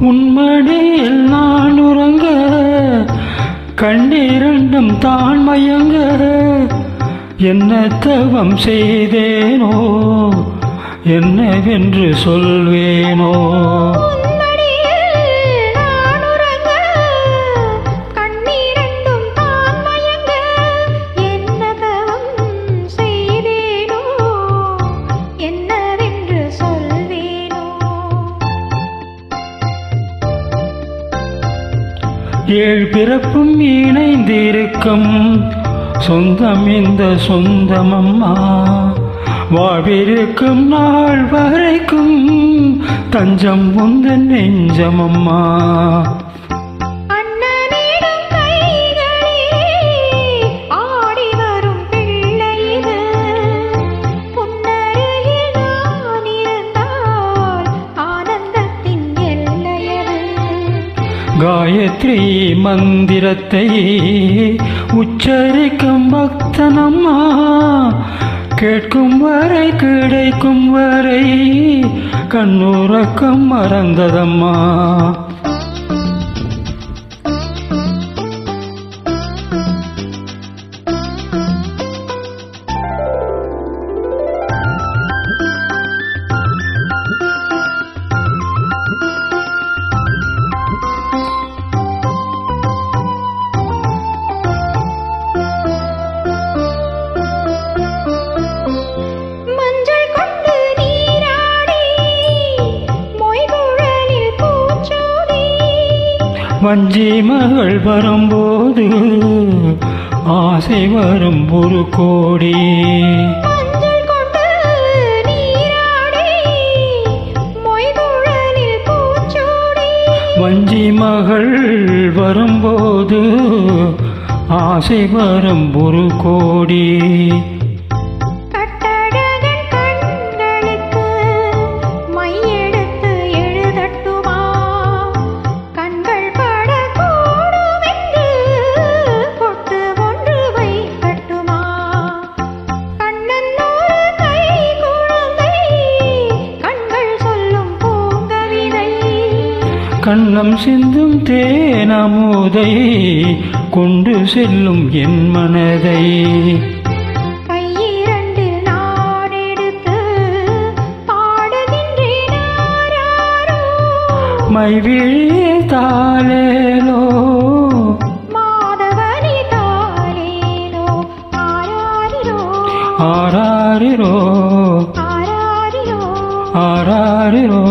உன்மடியில் நான் உறங்க கண்ணீரண்டும் தான் மயங்க என்ன தவம் செய்தேனோ என்னவென்று சொல்வேனோ. ஏழு பிறப்பும் இணைந்திருக்கும் சொந்தம் இந்த சொந்தமம்மா. வாழ்விருக்கும் நாள் வரைக்கும் தஞ்சம் உந்தன் நெஞ்சமம்மா. காயத்ரி மந்திரத்தை உச்சரிக்கும் பக்தனம்மா. கேட்கும் வரை கிடைக்கும் வரை கண்ணுறக்கம் மறந்ததம்மா. வஞ்சி மகள் வரும்போது ஆசை வரும் ஒரு கோடி. வஞ்சி மகள் வரும்போது ஆசை வரும் ஒரு கோடி. கண்ணம் சிந்தும் தேனமுதை கொண்டு செல்லும் என் மனதை. கையிரண்டில் நான் எடுத்து பாடுகின்றேன் மைவிழியே தாலேலோ மாதவனி தாலேலோ ஆராரிரோ ஆராரிரோ ஆராரிரோ ஆராரிரோ.